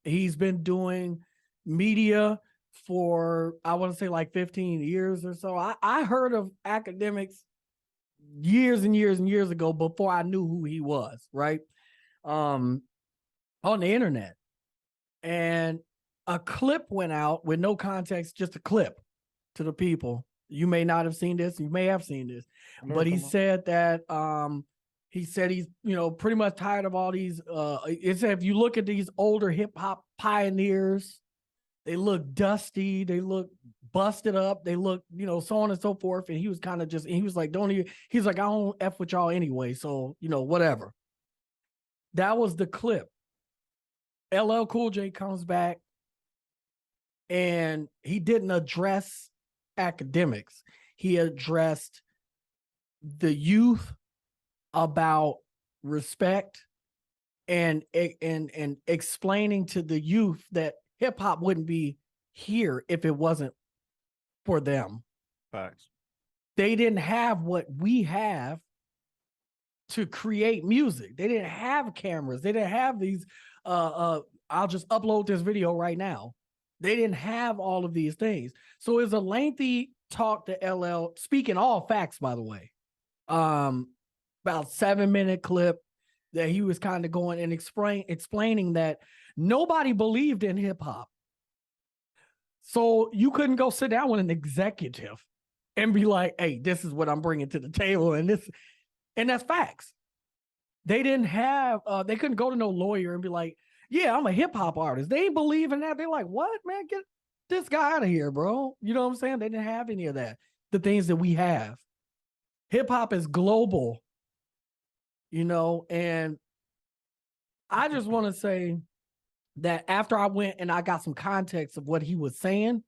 He's been doing media for, I want to say, like 15 years or so. I heard of Akademiks years and years and years ago before I knew who he was, right? On the internet. And a clip went out with no context, just a clip to the people. You may not have seen this. You may have seen this, but he said that he's pretty much tired of all these. It said if you look at these older hip hop pioneers, they look dusty, they look busted up, they look so on and so forth. And he was kind of he was like, he's like, I don't F with y'all anyway, so whatever. That was the clip. LL Cool J comes back and he didn't address Akademiks. He addressed the youth about respect and explaining to the youth that hip hop wouldn't be here if it wasn't for them. Facts. They didn't have what we have to create music. They didn't have cameras. They didn't have these I'll just upload this video right now. They didn't have all of these things. So it's a lengthy talk to LL, speaking all facts, by the way. About 7-minute clip that he was kind of going and explaining that nobody believed in hip hop. So you couldn't go sit down with an executive and be like, hey, this is what I'm bringing to the table. And that's facts. They didn't have, they couldn't go to no lawyer and be like, yeah, I'm a hip hop artist. They ain't believe in that. They're like, what, man? Get this guy out of here, bro. You know what I'm saying? They didn't have any of that. The things that we have. Hip hop is global, and I just want to say that after I went and I got some context of what he was saying.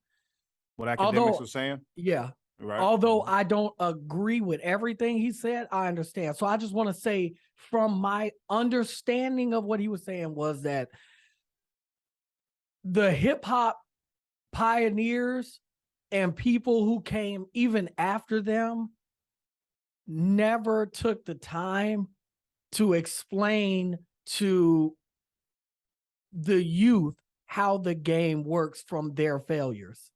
What Akademiks was saying? Yeah. Right. Although I don't agree with everything he said, I understand. So I just want to say, from my understanding of what he was saying, was that the hip hop pioneers and people who came even after them never took the time to explain to the youth how the game works from their failures.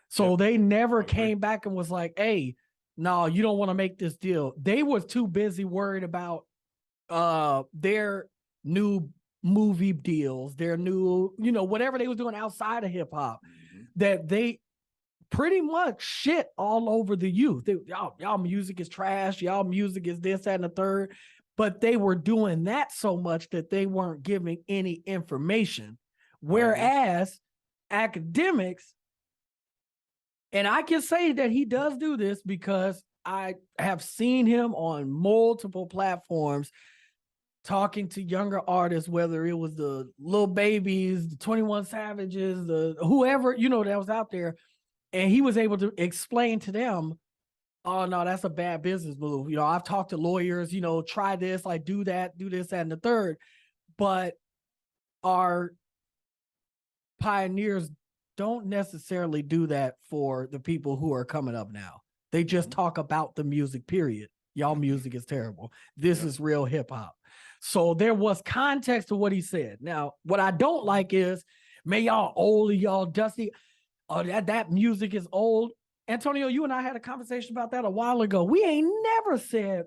So they never came back and was like, hey, no, you don't want to make this deal. They was too busy worried about their new movie deals, their new, whatever they was doing outside of hip hop, that they pretty much shit all over the youth. Y'all music is trash. Y'all music is this, that, and the third. But they were doing that so much that they weren't giving any information. Whereas Akademiks, and I can say that he does do this because I have seen him on multiple platforms talking to younger artists, whether it was the Lil Babies, the 21 Savages, the whoever, that was out there. And he was able to explain to them, oh, no, that's a bad business move. I've talked to lawyers, try this, like do that, do this, that, and the third. But our pioneers don't necessarily do that for the people who are coming up now. They just talk about the music, period. Y'all music is terrible. This is real hip hop. So there was context to what he said. Now, what I don't like is, man, y'all old, y'all dusty. Oh, that music is old. Antonio, you and I had a conversation about that a while ago. We ain't never said,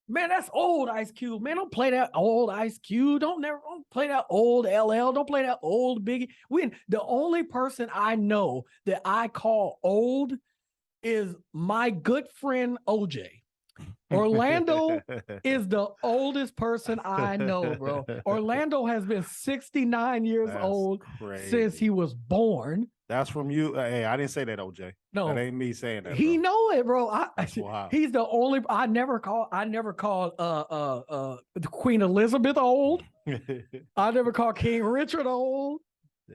man, that's old Ice Cube. Man, don't play that old Ice Cube. Don't play that old LL. Don't play that old Biggie. The only person I know that I call old is my good friend OJ. Orlando is the oldest person I know, bro. Orlando has been 69 years old since he was born. That's from you. Hey, I didn't say that, OJ. No, that ain't me saying that. He bro. know it, bro. He's the only. I never called Queen Elizabeth old. I never called King Richard old.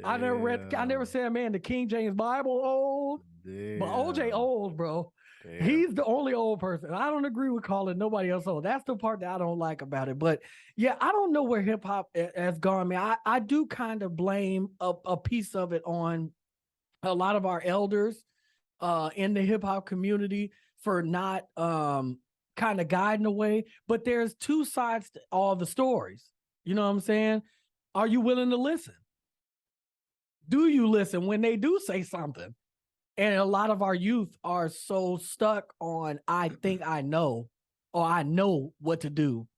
I never said, man, the King James Bible old. Damn. But OJ old, bro. Damn. He's the only old person. I don't agree with calling nobody else old. That's the part that I don't like about it. But yeah, I don't know where hip hop has gone. Man, I do kind of blame a piece of it on a lot of our elders in the hip hop community for not kind of guiding the way. But there's two sides to all the stories. You know what I'm saying? Are you willing to listen? Do you listen when they do say something? And a lot of our youth are so stuck on, I think I know, or I know what to do.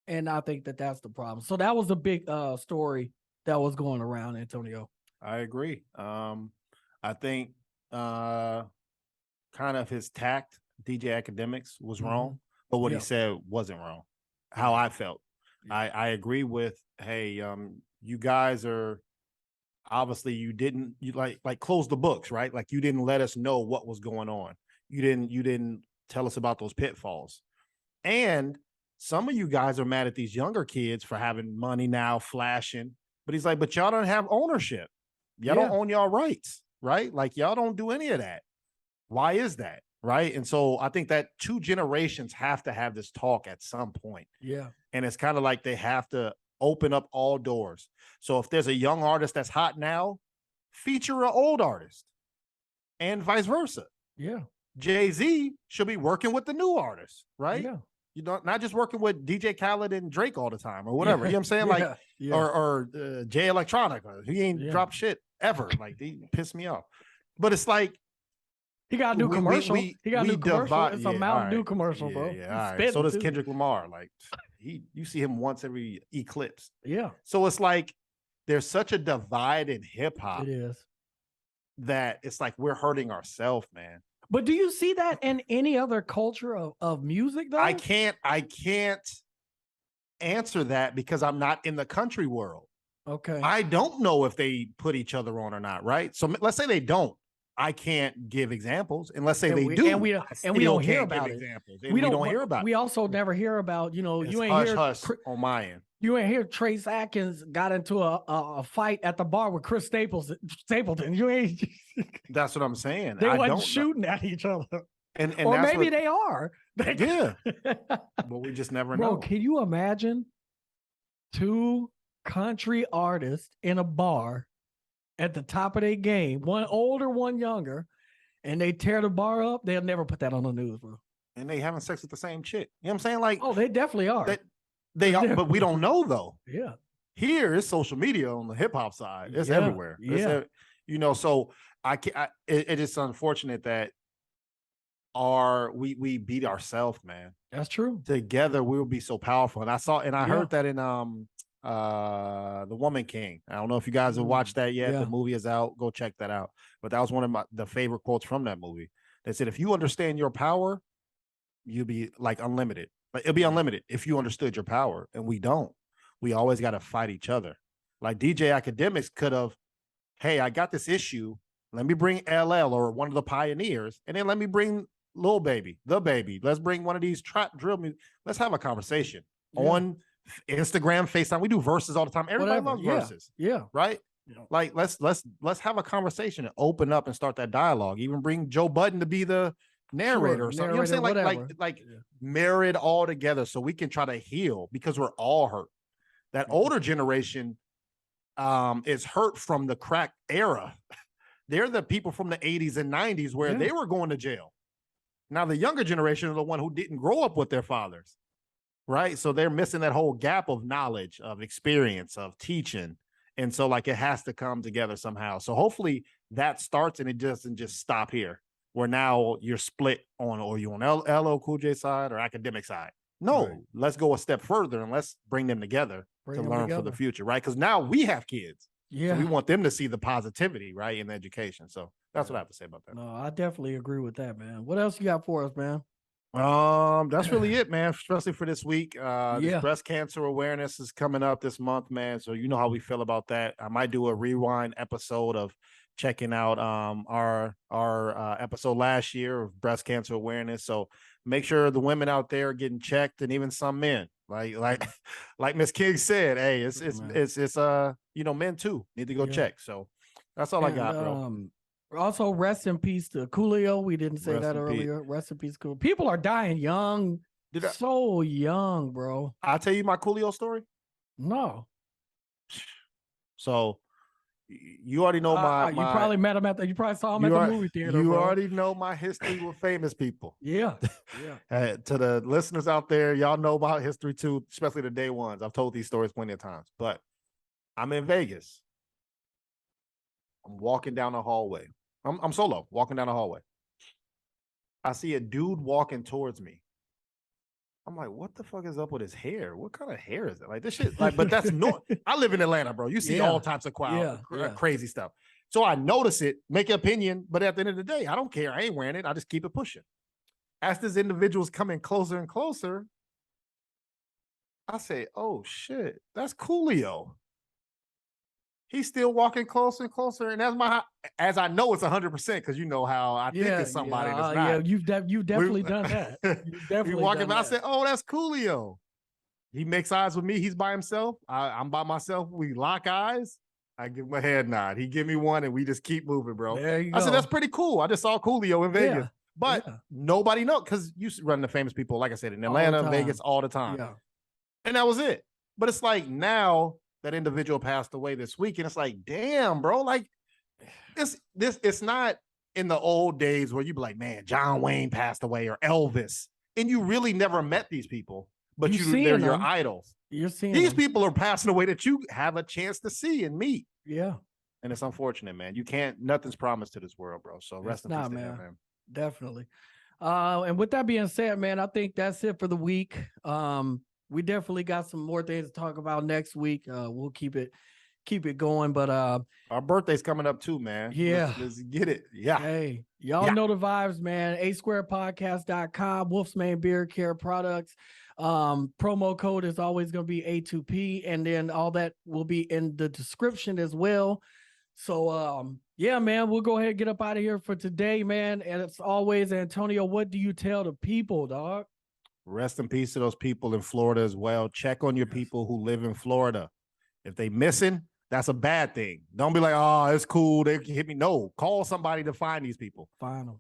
And I think that that's the problem. So that was a big story that was going around, Antonio. I agree. I think kind of his tact, DJ Akademiks, was wrong, but what he said wasn't wrong. How I felt. I agree with, hey, you guys are, obviously you like close the books, right? Like you didn't let us know what was going on. You didn't tell us about those pitfalls. And some of you guys are mad at these younger kids for having money now, flashing. But he's like, but y'all don't have ownership. Y'all don't own y'all rights, right? Like y'all don't do any of that. Why is that? Right. And so I think that two generations have to have this talk at some point. Yeah. And it's kind of like they have to open up all doors. So if there's a young artist that's hot now, feature an old artist and vice versa. Yeah. Jay-Z should be working with the new artists, right? Yeah. You know, not just working with DJ Khaled and Drake all the time or whatever. You know what I'm saying? Like, or Jay Electronica. He ain't dropped shit ever. Like, they piss me off. But it's like, he got a new commercial. He got a new commercial. It's a Mountain Dew commercial, bro. Yeah, all right. So does Kendrick Lamar. Like, you see him once every eclipse. Yeah. So it's like there's such a divide in hip hop. It is. That it's like we're hurting ourselves, man. But do you see that in any other culture of music, though? I can't answer that because I'm not in the country world. Okay. I don't know if they put each other on or not, right? So let's say they don't. I can't give examples, and let's say they do, and we don't hear about it. We don't hear about. We also never hear about, you it's ain't hush, hear hush on my end. You ain't hear Trace Atkins got into a fight at the bar with Chris Stapleton. You ain't. That's what I'm saying. They I wasn't don't shooting at each other. and Or that's maybe what, they are. yeah. But we just never Bro, know. can you imagine 2 country artists in a bar at the top of their game, one older, one younger, and they tear the bar up? They'll never put that on the news, bro. And they having sex with the same chick. You know what I'm saying? Like, oh, they definitely are. They are, but we don't know though. Yeah. Here it's social media on the hip hop side. It's Yeah, everywhere. yeah. So it is unfortunate that we beat ourselves, man. That's true. Together we will be so powerful. And I heard that in The Woman King. I don't know if you guys have watched that yet. Yeah. The movie is out. Go check that out. But that was one of the favorite quotes from that movie. They said, if you understand your power, you'll be like unlimited. Like it'll be unlimited if you understood your power, and we don't. We always got to fight each other. Like DJ Akademiks could have, hey, I got this issue. Let me bring LL or one of the pioneers, and then let me bring Lil Baby, the Baby. Let's bring one of these trap drill music. Let's have a conversation on Instagram, FaceTime. We do verses all the time. Everybody loves verses. Yeah. Right? Yeah. Like let's have a conversation and open up and start that dialogue. Even bring Joe Budden to be the narrator or something. You know what I'm saying? Like marry it all together so we can try to heal, because we're all hurt. That older generation is hurt from the crack era. They're the people from the 80s and 90s where they were going to jail. Now the younger generation are the one who didn't grow up with their fathers, right? So they're missing that whole gap of knowledge, of experience, of teaching. And so like it has to come together somehow. So hopefully that starts and it doesn't just stop here, where now you're split on, or you on LL Cool J side or academic side. No, let's go a step further and let's bring them together to learn for the future, right? Because now we have kids. Yeah. So we want them to see the positivity, right, in education. So that's what I have to say about that. No, I definitely agree with that, man. What else you got for us, man? That's really it, man, especially for this week. This breast cancer awareness is coming up this month, man. So you know how we feel about that. I might do a rewind episode of checking out our episode last year of breast cancer awareness. So make sure the women out there are getting checked, and even some men. Like Miss King said, hey, it's men too need to go check. So that's all I got, bro. Also, rest in peace to Coolio. We didn't say that earlier. Rest in peace, Coolio. People are dying young. So young, bro. I'll tell you my Coolio story. No. So you already know you probably met him you probably saw him at the movie theater. You already know my history with famous people. Yeah. To the listeners out there, y'all know about history too, especially the day ones. I've told these stories plenty of times. But I'm in Vegas. I'm walking down the hallway. I'm solo walking down the hallway. I see a dude walking towards me. I'm like, what the fuck is up with his hair? What kind of hair is it? Like this shit, but that's I live in Atlanta, bro. You see all types of crazy stuff. So I notice it, make an opinion, but at the end of the day, I don't care. I ain't wearing it. I just keep it pushing. As this individual's coming closer and closer, I say, oh shit, that's Coolio. He's still walking closer and closer, and as I know it's 100%, because you know how I think it's somebody that's not. Yeah, you've definitely done that. You've definitely walking by. I said, "Oh, that's Coolio." He makes eyes with me. He's by himself. I'm by myself. We lock eyes. I give him a head nod. He give me one, and we just keep moving, bro. There you I go. said, "That's pretty cool." I just saw Coolio in Vegas, but nobody knows, because you run the famous people, like I said, in Atlanta, Vegas, all the time. Yeah. And that was it. But it's like now that individual passed away this week, and it's like, damn, bro, like it's not in the old days where you'd be like, man, John Wayne passed away, or Elvis, and you really never met these people, but they're your idols. You're seeing these people are passing away that you have a chance to see and meet. Yeah. And it's unfortunate, man. Nothing's promised to this world, bro. So rest in peace to him, man. Definitely. And with that being said, man, I think that's it for the week. We definitely got some more things to talk about next week. We'll keep it going. But our birthday's coming up too, man. Yeah. Let's get it. Yeah. Hey, y'all know the vibes, man. A2podcast.com, Wolfsman Beard Care Products. Promo code is always going to be A2P, and then all that will be in the description as well. So yeah, man, we'll go ahead and get up out of here for today, man. And as always, Antonio, what do you tell the people, dog? Rest in peace to those people in Florida as well. Check on your people who live in Florida. If they missing, that's a bad thing. Don't be like, oh, it's cool. They can hit me. No, call somebody to find these people. Find them.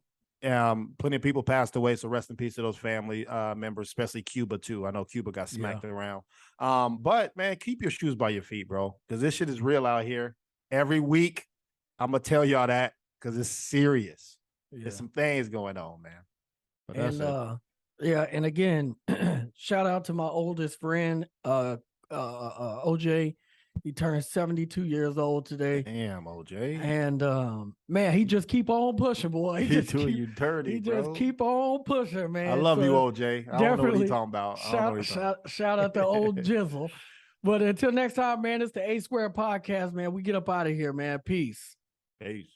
Plenty of people passed away, so rest in peace to those family members, especially Cuba too. I know Cuba got smacked around. But man, keep your shoes by your feet, bro, because this shit is real out here. Every week, I'm gonna tell y'all that because it's serious. There's some things going on, man. But that's yeah, and again, shout out to my oldest friend, OJ. He turned 72 years old today. Damn, OJ. And man, he just keep on pushing, boy. He doing you dirty, bro. Just keep on pushing, man. I love you, OJ. I don't know what he's talking about. Shout out to old Jizzle. But until next time, man, it's the A Square Podcast, man. We get up out of here, man. Peace. Peace.